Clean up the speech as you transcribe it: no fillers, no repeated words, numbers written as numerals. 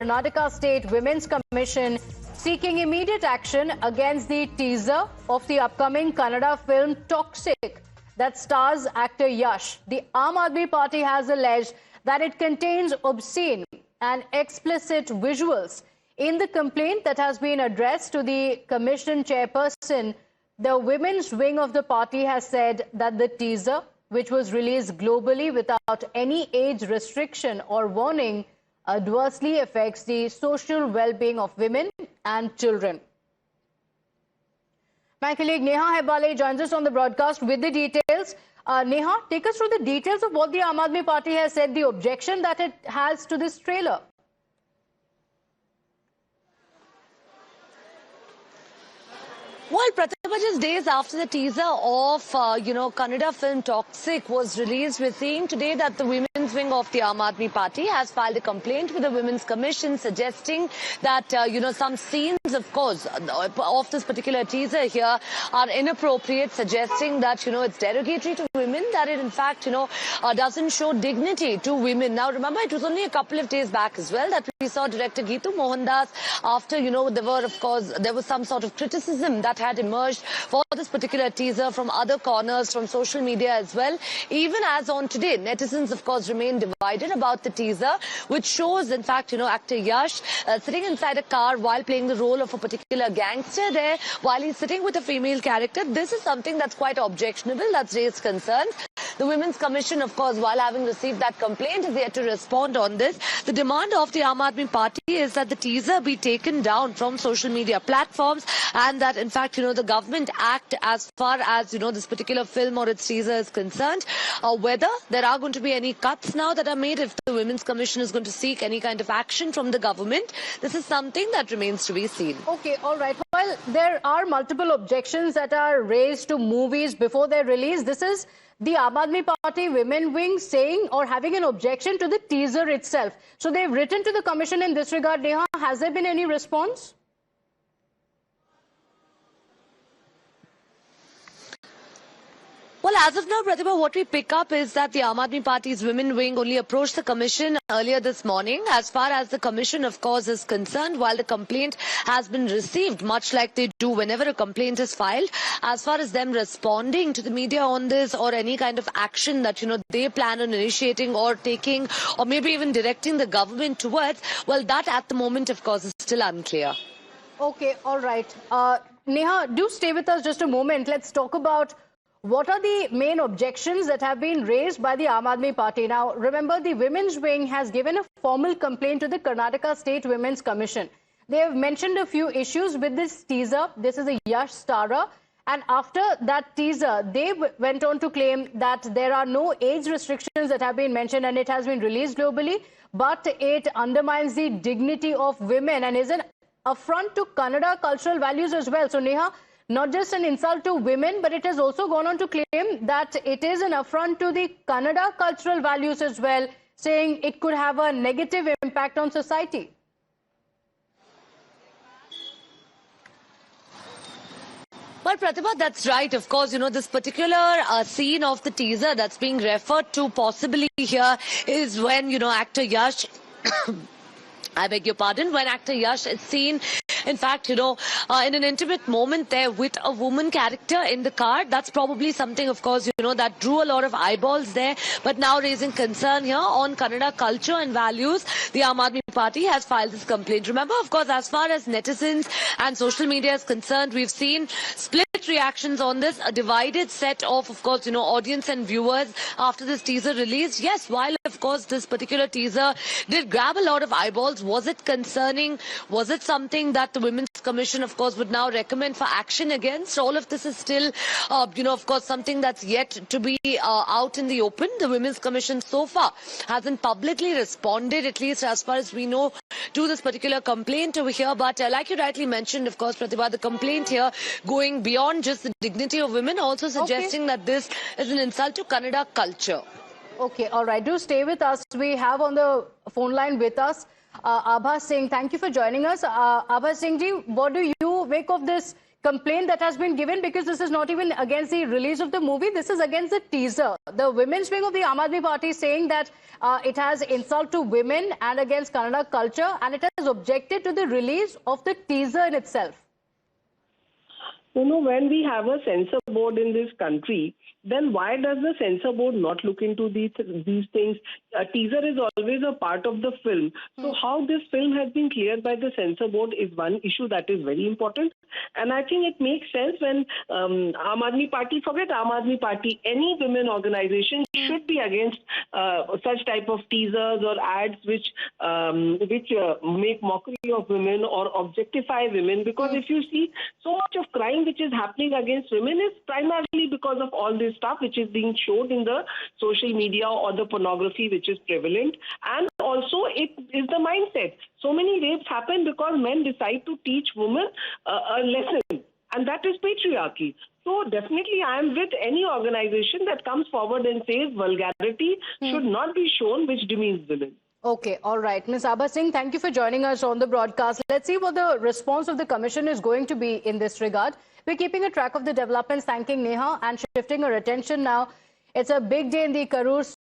Karnataka State Women's Commission seeking immediate action against the teaser of the upcoming Kannada film Toxic that stars actor Yash. The Aam Aadmi Party has alleged that it contains obscene and explicit visuals. In the complaint that has been addressed to the commission chairperson, the women's wing of the party has said that the teaser, which was released globally without any age restriction or warning, adversely affects the social well-being of women and children. My colleague Neha Hebale joins us on the broadcast with the details. Neha, take us through the details of what the Aam Aadmi Party has said, the objection that it has to this trailer. Well, Pratibha, just days after the teaser of, Kannada film Toxic was released, we're seeing today that the women's wing of the Aam Aadmi Party has filed a complaint with the Women's Commission suggesting that, some scenes, of course, of this particular teaser here are inappropriate, suggesting that, it's derogatory to women, that it, in fact, doesn't show dignity to women. Now, remember, it was only a couple of days back as well that we saw director Geetu Mohandas after, there was some sort of criticism that had emerged for this particular teaser from other corners, from social media as well. Even as on today, netizens, of course, remain divided about the teaser, which shows, in fact, actor Yash sitting inside a car while playing the role of a particular gangster there, while he's sitting with a female character. This is something that's quite objectionable, that's raised concerns. The Women's Commission, of course, while having received that complaint, is yet to respond on this. The demand of the Aam Aadmi Party is that the teaser be taken down from social media platforms, and that, in fact, the government act as far as, this particular film or its teaser is concerned. Whether there are going to be any cuts now that are made, if the Women's Commission is going to seek any kind of action from the government, this is something that remains to be seen. Okay, all right. Well, there are multiple objections that are raised to movies before their release. This is the Aam Aadmi Party women wing saying or having an objection to the teaser itself. So they've written to the commission in this regard. Neha, has there been any response? Well, as of now, Pratibha, what we pick up is that the Aam Aadmi Party's women wing only approached the commission earlier this morning. As far as the commission, of course, is concerned, while the complaint has been received, much like they do whenever a complaint is filed, as far as them responding to the media on this or any kind of action that, they plan on initiating or taking or maybe even directing the government towards, well, that at the moment, of course, is still unclear. Okay, all right. Neha, do stay with us just a moment. Let's talk about what are the main objections that have been raised by the Aam Aadmi Party? Now, remember, the women's wing has given a formal complaint to the Karnataka State Women's Commission. They have mentioned a few issues with this teaser. This is a Yash starer. And after that teaser, they went on to claim that there are no age restrictions that have been mentioned and it has been released globally, but it undermines the dignity of women and is an affront to Kannada cultural values as well. So, Neha, not just an insult to women, but it has also gone on to claim that it is an affront to the Kannada cultural values as well, saying it could have a negative impact on society. Well, Pratibha, that's right. Of course, this particular scene of the teaser that's being referred to possibly here is when, actor Yash, I beg your pardon, when actor Yash is seen, in fact, in an intimate moment there with a woman character in the car. That's probably something, of course, that drew a lot of eyeballs there. But now raising concern here on Kannada culture and values, the Aam Aadmi Party has filed this complaint. Remember, of course, as far as netizens and social media is concerned, we've seen split reactions on this, a divided set of course, audience and viewers after this teaser released. Yes, while, of course, this particular teaser did grab a lot of eyeballs, was it concerning? Was it something that the Women's Commission, of course, would now recommend for action against? All of this is still, of course, something that's yet to be out in the open. The Women's Commission so far hasn't publicly responded, at least as far as we know, to this particular complaint over here. But like you rightly mentioned, of course, Pratibha, the complaint here going beyond just the dignity of women, also suggesting that this is an insult to Kannada culture. Okay, all right. Do stay with us. We have on the phone line with us Abha Singh. Thank you for joining us. Abha Singh ji, what do you make of this complaint that has been given, because this is not even against the release of the movie, this is against the teaser. The women's wing of the Aam Aadmi Party is saying that it has insult to women and against Kannada culture, and it has objected to the release of the teaser in itself. You know, when we have a censor board in this country, then why does the censor board not look into these things? A teaser is always a part of the film. So how this film has been cleared by the censor board is one issue that is very important. And I think it makes sense when Aam Aadmi Party, forget Aam Aadmi Party, any women organization should be against such type of teasers or ads which make mockery of women or objectify women. Because if you see, so much of crime which is happening against women is primarily because of all this stuff which is being showed in the social media or the pornography which is prevalent. And also it is the mindset. So many rapes happen because men decide to teach women a lesson, and that is patriarchy. So definitely I am with any organization that comes forward and says vulgarity should not be shown which demeans women. Okay, all right. Ms. Abha Singh, thank you for joining us on the broadcast. Let's see what the response of the commission is going to be in this regard. We're keeping a track of the developments, thanking Neha and shifting our attention now. It's a big day in the Karur